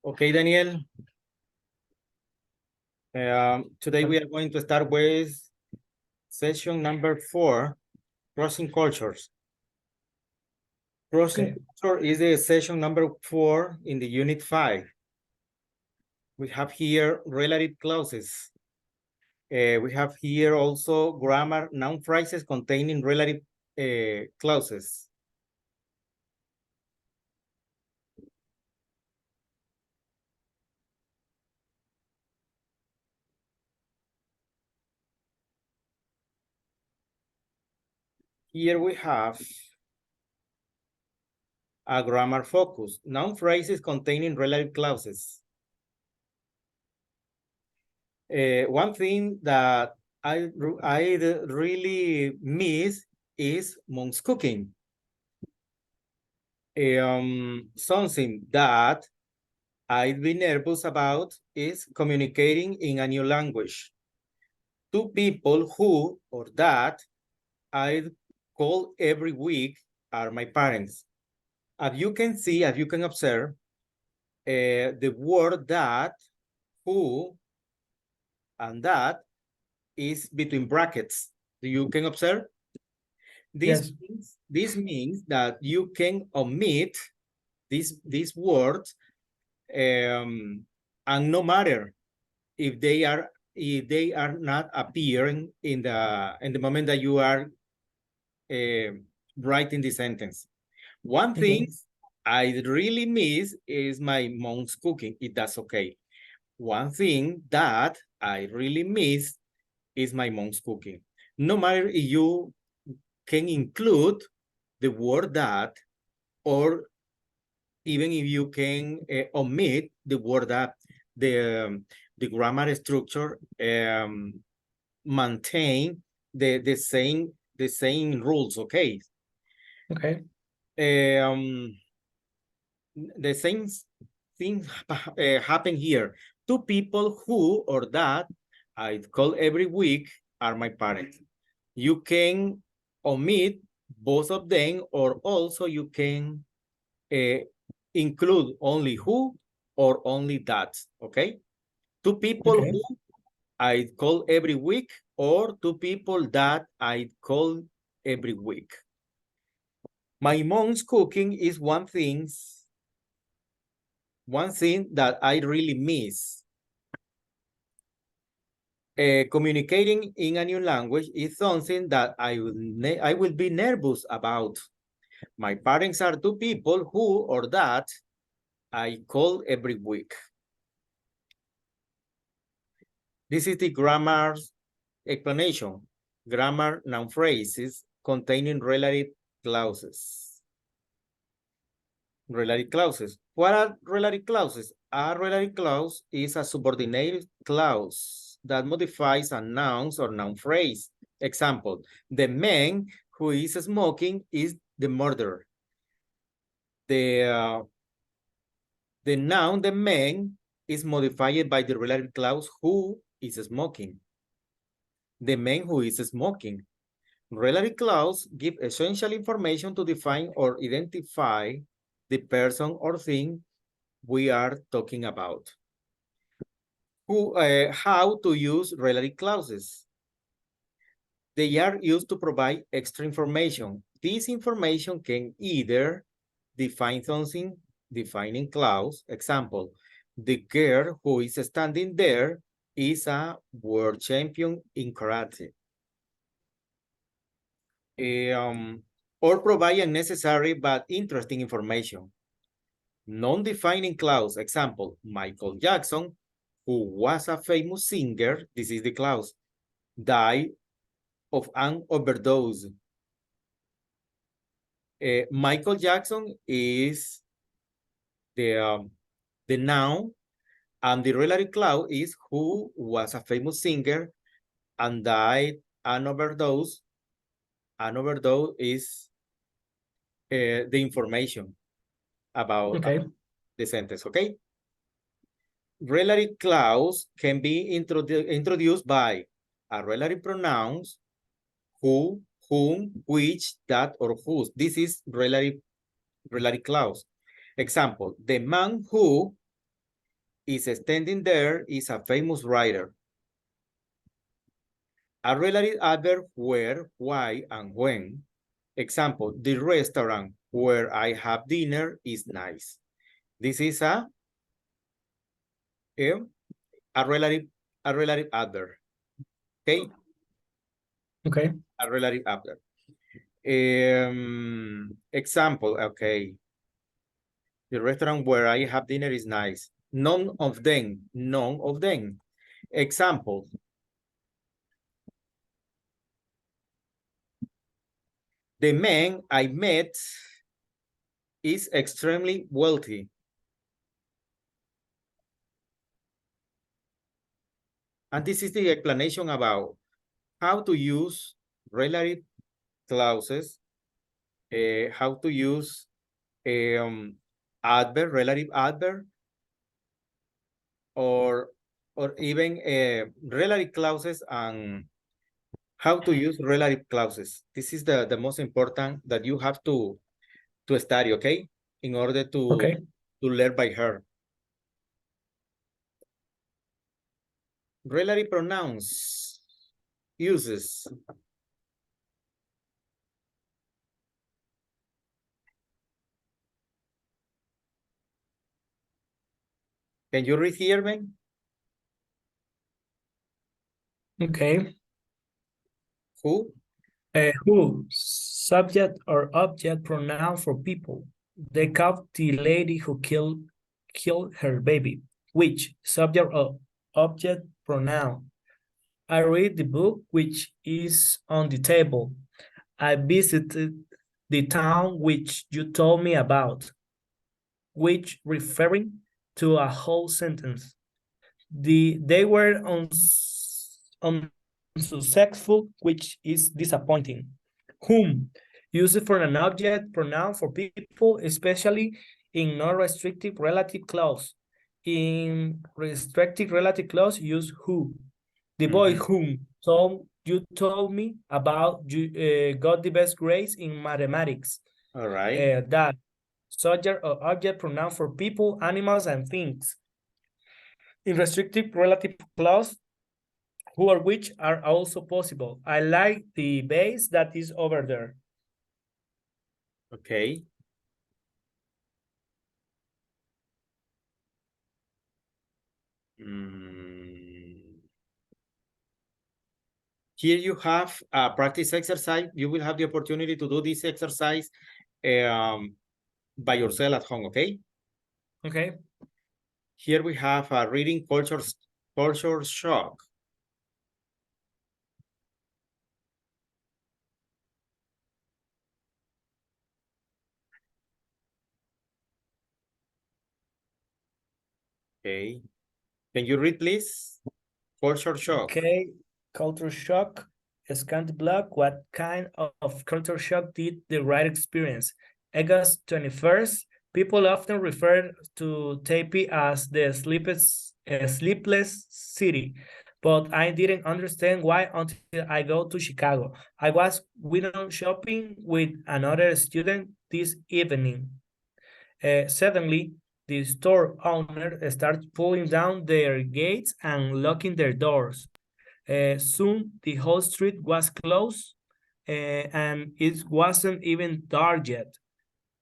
Okay, Daniel. Today we are going to start with session number 4, Crossing Cultures. Crossing Culture is the session number 4 in the unit 5. We have here relative clauses. We have here also grammar noun phrases containing relative clauses. Here we have a grammar focus, noun phrases containing relative clauses. One thing that I really miss is mom's cooking. Something that I'd be nervous about is communicating in a new language. Two people who or that I call every week are my parents. As you can see, as you can observe, the word that, who, and that is between brackets. You can observe? This means that you can omit these words, and no matter if they are not appearing in the moment that you are writing the sentence. One thing I really miss is my mom's cooking, if that's okay. One thing that I really miss is my mom's cooking. No matter if you can include the word that, or even if you can omit the word that, the grammar structure maintain the same rules. Okay. Okay. The same thing happen here. Two people who or that I call every week are my parents. You can omit both of them, or also you can include only who or only that. Okay. Two people who I call every week, or two people that I call every week. My mom's cooking is one thing that I really miss. Communicating in a new language is something that I will be nervous about. My parents are two people who or that I call every week. This is the grammar explanation. Grammar noun phrases containing relative clauses. Relative clauses. What are relative clauses? A relative clause is a subordinated clause that modifies a noun or noun phrase. Example, the man who is smoking is the murderer. The noun, the man, is modified by the relative clause who is smoking. The man who is smoking. Relative clause give essential information to define or identify the person or thing we are talking about. How to use relative clauses? They are used to provide extra information. This information can either define something, defining clause. Example, the girl who is standing there is a world champion in karate. Or provide unnecessary but interesting information. Non-defining clause, example, Michael Jackson, who was a famous singer, this is the clause, died of an overdose. Michael Jackson is the noun, and the relative clause is who was a famous singer and died an overdose. An overdose is the information about the sentence, okay? Relative clause can be introduced by a relative pronouns, who, whom, which, that, or whose. This is relative clause. Example, the man who is standing there is a famous writer. A relative adverb where, why, and when. Example, the restaurant where I have dinner is nice. This is a relative adverb. Okay. Okay. A relative adverb. Example, okay. The restaurant where I have dinner is nice. None of them. Example. The man I met is extremely wealthy. And this is the explanation about how to use relative clauses, how to use adverb, relative adverb, or even relative clauses and how to use relative clauses. This is the most important that you have to study, okay? In order to learn by heart. Relative pronouns uses. Can you read here, man? Okay. Who? Who? Subject or object pronoun for people. They caught the lady who killed her baby. Which? Subject or object pronoun. I read the book which is on the table. I visited the town which you told me about. Which referring to a whole sentence. They were unsuccessful, which is disappointing. Whom? Used for an object pronoun for people, especially in non-restrictive relative clause. In restrictive relative clause, use who. The boy whom you told me about got the best grades in mathematics. All right. That subject or object pronoun for people, animals, and things. In restrictive relative clause, who or which are also possible. I like the base that is over there. Okay. Here you have a practice exercise. You will have the opportunity to do this exercise by yourself at home, okay? Okay. Here we have a reading culture shock. Okay. Can you read, please? Culture shock. Okay. Culture shock. Scan the block. What kind of culture shock did the writer experience? August 21st. People often refer to Taipei as the sleepless city, but I didn't understand why until I go to Chicago. I was window shopping with another student this evening. Suddenly, the store owner starts pulling down their gates and locking their doors. Soon, the whole street was closed, and it wasn't even dark yet.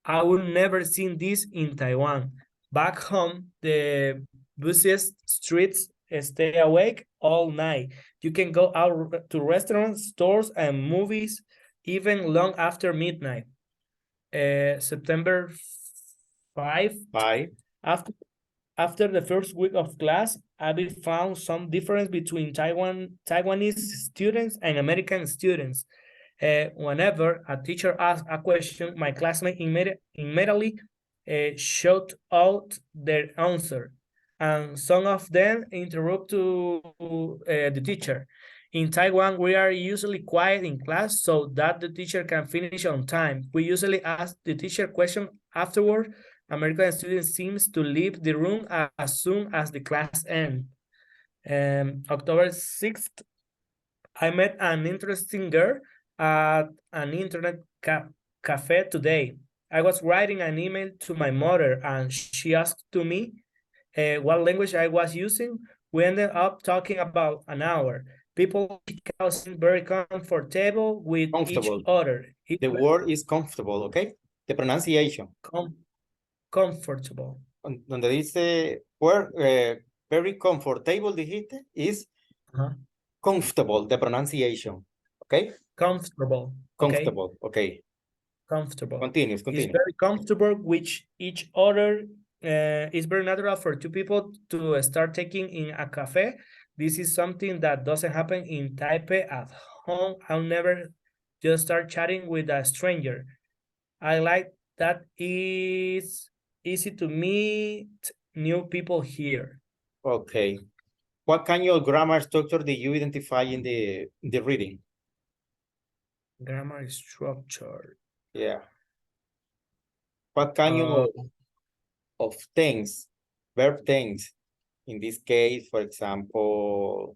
I would never seen this in Taiwan. Back home, the busiest streets stay awake all night. You can go out to restaurants, stores, and movies even long after midnight. September 5. After the first week of class, I found some difference between Taiwanese students and American students. Whenever a teacher asked a question, my classmates immediately shout out their answer, and some of them interrupt to the teacher. In Taiwan, we are usually quiet in class so that the teacher can finish on time. We usually ask the teacher question afterward. American students seems to leave the room as soon as the class ends. October 6th, I met an interesting girl at an internet cafe today. I was writing an email to my mother and she asked to me what language I was using. We ended up talking about an hour. People seem very comfortable with each Comfortable. other. It's The word is comfortable, okay? The pronunciation. comfortable. Donde dice, very comfortable, dijiste, is Uh-huh. comfortable, the pronunciation, okay? Comfortable. Okay. Comfortable, okay. Comfortable. Continues, It's continue. very comfortable with each other. It's very natural for two people to start taking in a cafe. This is something that doesn't happen in Taipei at home. I'll never just start chatting with a stranger. I like that it's easy to meet new people here. Okay. What kind of grammar structure did you identify in the reading? Grammar structure. Yeah. What kind of things, verb things? In this case, for example,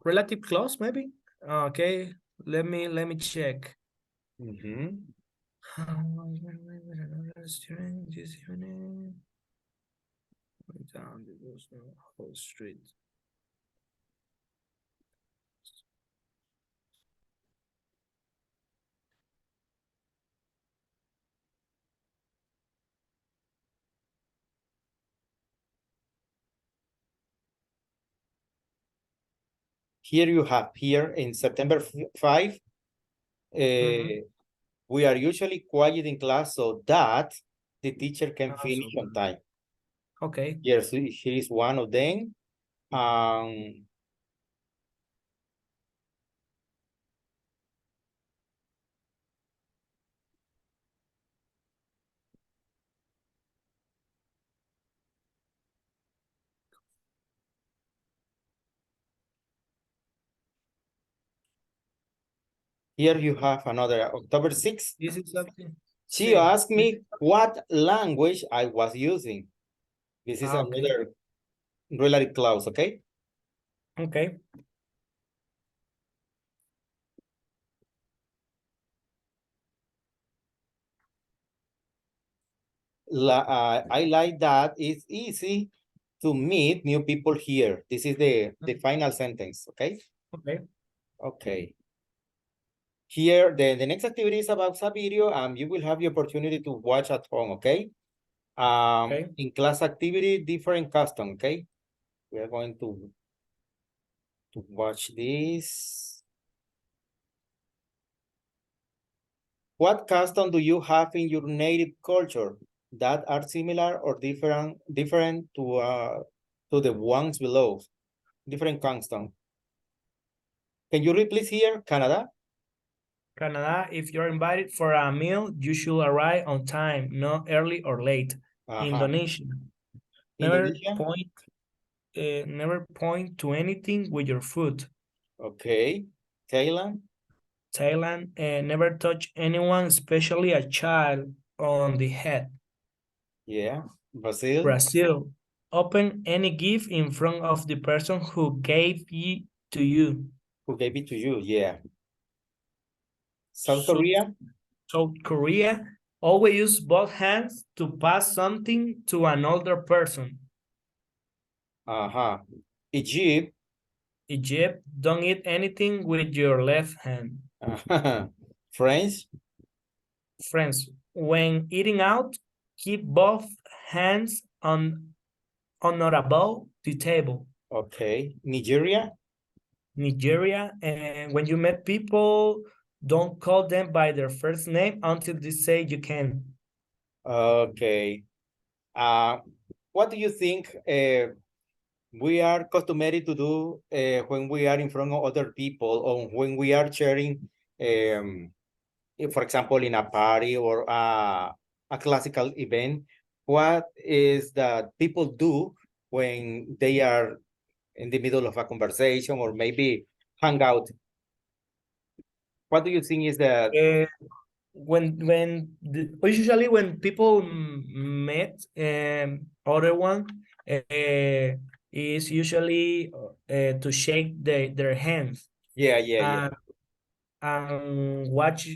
Relative clause, maybe? Okay, let me check. mhm. This evening, down the whole street. Here you have here in September 5, we are usually quiet in class so that the teacher can finish on time. Okay. Yes, here is one of them. Here you have another October 6th. This is something. She asked me what language I was using. This is Okay. another relative clause, okay? Okay. I like that it's easy to meet new people here. This is the final sentence, okay? Okay. Okay. Here, the next activity is about a video, and you will have the opportunity to watch at home, okay? Okay. In class activity, different custom, okay? We are going to watch this. What custom do you have in your native culture that are similar or different to the ones below? Different custom. Can you read please here, Canada? Canada, if you're invited for a meal, you should arrive on time, not early or late. Indonesia. Indonesia? Never point to anything with your foot. Okay. Thailand? Thailand, never touch anyone, especially a child, on the head. Yeah. Brazil? Brazil, open any gift in front of the person who gave it to you. Who gave it to you? Yeah. South Korea? South Korea, always use both hands to pass something to an older person. Egypt? Egypt, don't eat anything with your left hand. French? Friends, when eating out, keep both hands on or above the table. Okay. Nigeria? Nigeria, and when you met people, don't call them by their first name until they say you can. Okay. What do you think we are customary to do when we are in front of other people or when we are sharing, for example, in a party or a classical event? What is that people do when they are in the middle of a conversation or maybe hang out? What do you think is that? Usually when people met other one is usually to shake their hands. Yeah. And watch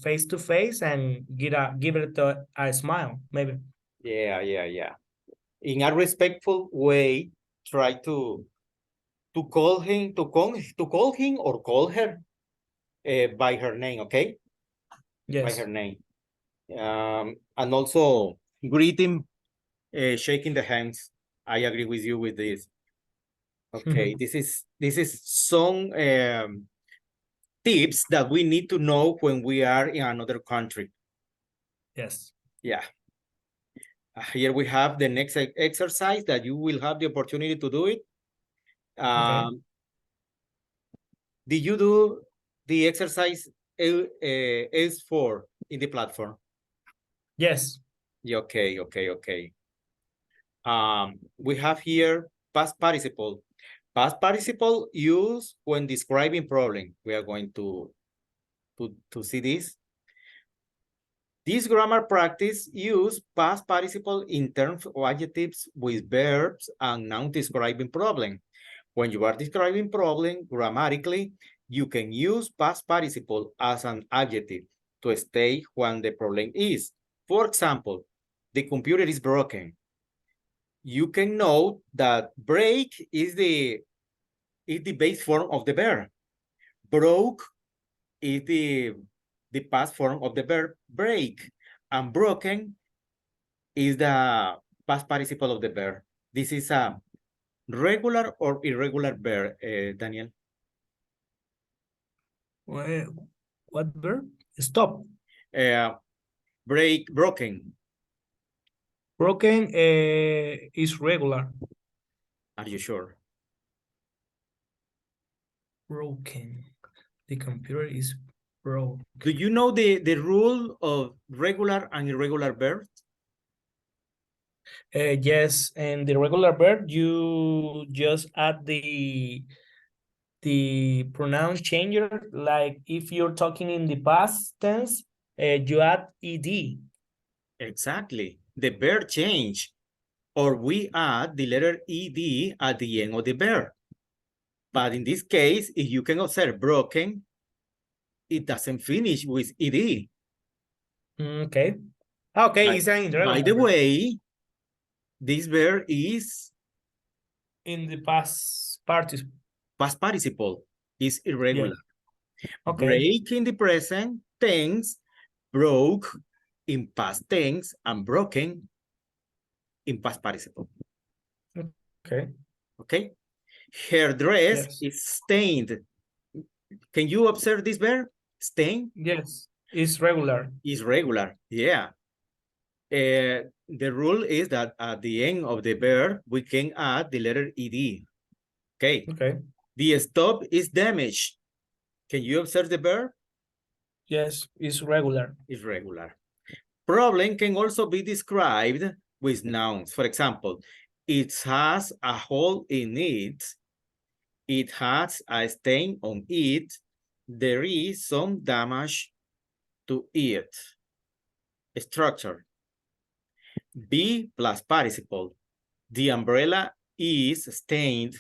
face to face and give it a smile, maybe. Yeah. in a respectful way, try to call him, to call him or call her by her name, okay? By Yes. her name. And also greeting, shaking the hands. I agree with you with this. Okay, this is some tips that we need to know when we are in another country. Yes. Yeah. Here we have the next exercise that you will have the opportunity to do it. Okay. Did you do the exercise S4 in the platform? Yes. Yeah, okay. We have here past participle. Past participle used when describing problem. We are going to see this. This grammar practice use past participle in terms of adjectives with verbs and noun describing problem. When you are describing problem grammatically, you can use past participle as an adjective to state when the problem is. For example, the computer is broken. You can note that break is the base form of the verb. Broke is the past form of the verb break, and broken is the past participle of the verb. This is a regular or irregular verb, Daniel. What verb? Stop. Break, broken. Broken is regular. Are you sure? Broken. The computer is broke. Do you know the rule of regular and irregular verbs? Yes, and the regular verb, you just add the pronoun changer. Like if you're talking in the past tense, you add ed. Exactly. The verb change, or we add the letter ed at the end of the verb. But in this case, if you can observe broken, it doesn't finish with ed. Okay. Okay, it's an irregular By the verb. way, this verb is In the past participle. past participle, is irregular. Yeah. Okay. Break in the present tense, broke in past tense, and broken in past participle. Okay. Okay. Her dress Yes. is stained. Can you observe this verb? Stain? Yes, it's regular. Is regular. Yeah. The rule is that at the end of the verb, we can add the letter ed. Okay. Okay. The stop is damaged. Can you observe the verb? Yes, it's regular. Is regular. Problem can also be described with nouns. For example, it has a hole in it. It has a stain on it. There is some damage to it. Structure. Be plus participle. The umbrella is stained.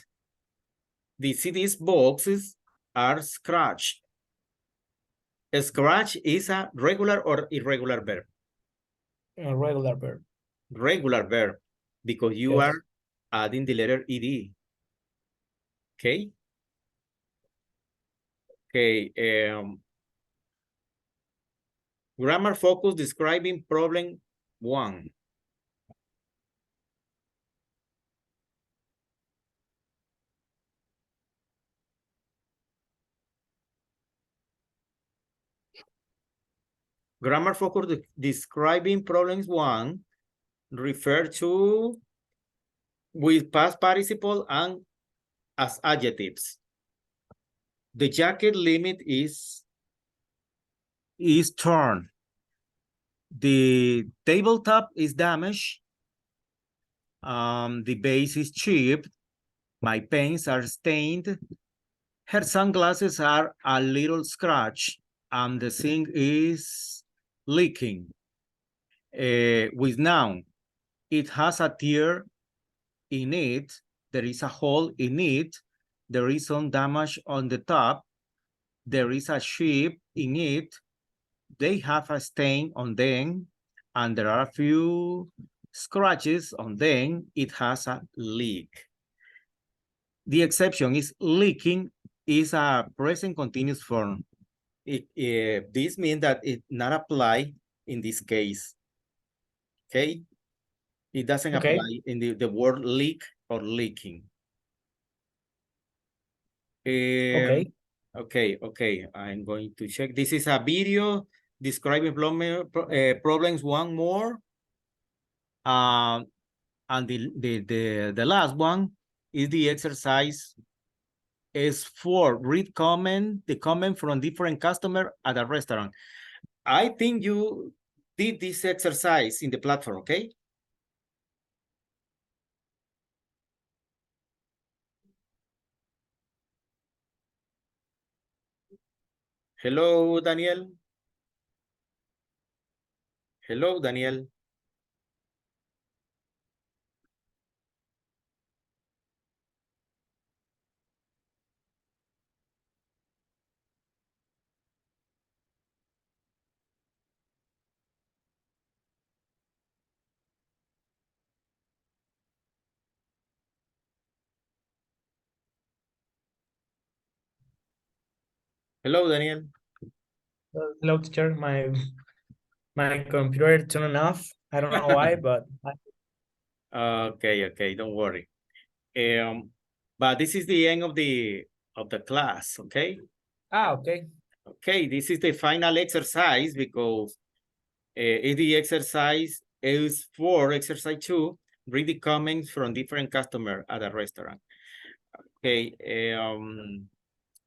The CD's boxes are scratched. A scratch is a regular or irregular verb? A regular verb. Regular verb, because you Yes. are adding the letter ed. Okay. Okay. Grammar focus describing problem 1. Grammar focus describing problems 1 refer to with past participle and as adjectives. The jacket limit is torn. The tabletop is damaged. The base is chipped. My pens are stained. Her sunglasses are a little scratched. And the sink is leaking. With noun, it has a tear in it. There is a hole in it. There is some damage on the top. There is a chip in it. They have a stain on them. And there are a few scratches on them, it has a leak. The exception is leaking is a present continuous form. This means that it not apply in this case. Okay, it doesn't Okay. apply in the word leak or leaking. Okay. Okay. I'm going to check. This is a video describing problems one more. And the last one is the exercise is for read the comment from different customer at a restaurant. I think you did this exercise in the platform, okay? Hello, Daniel. Hello, Daniel. Hello, Daniel. Hello, teacher. My computer turned off. I don't know why, but Okay, don't worry. But this is the end of the class, okay? okay. Okay, this is the final exercise because the exercise is for exercise 2, read the comments from different customer at a restaurant. Okay,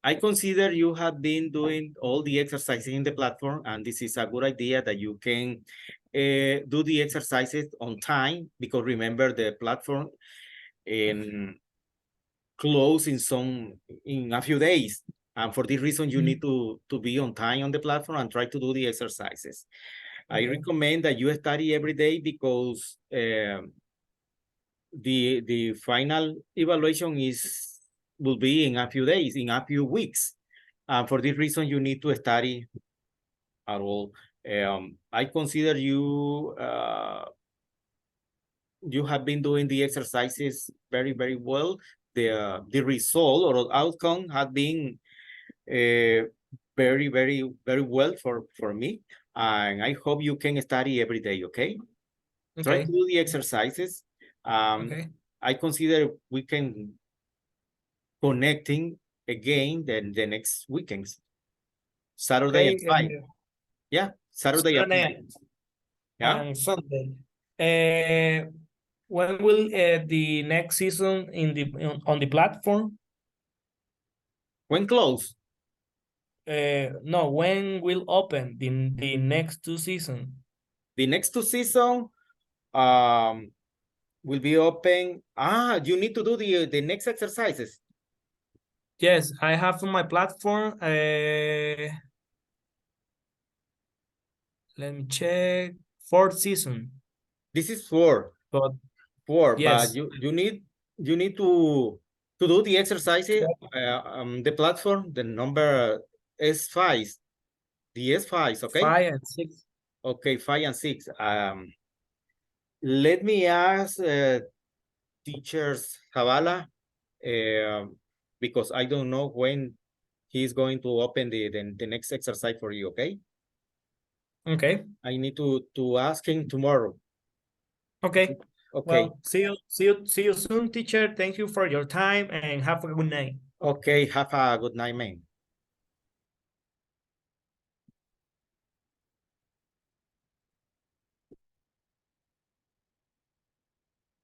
I consider you have been doing all the exercises in the platform, and this is a good idea that you can do the exercises on time, because remember the platform close in a few days. And for this reason, you need to be on time on the platform and try to do the exercises. I recommend that you study every day because the final evaluation will be in a few days, in a few weeks. For this reason, you need to study at all. I consider you you have been doing the exercises very, very well. The result or outcome has been very, very, very well for me. And I hope you can study every day, okay? Try to do the exercises. I consider we can connecting again then the next weekends. Saturday at 5. Yeah, Saturday at 5. Yeah. And Sunday. When will the next season on the platform? When close? No, when will open the next 2 seasons? The next 2 seasons will be open. You need to do the next exercises. Yes, I have on my platform. Let me check. 4th season. This is 4. But 4, yes. but you need to do the exercises. The platform, the number S5, the S5s, okay? 5 and 6. Okay, 5 and 6. Let me ask teachers Zavala, because I don't know when he's going to open the next exercise for you, okay? Okay. I need to ask him tomorrow. Okay. Okay. Well, see you soon, teacher. Thank you for your time and have a good night. Okay, have a good night, man.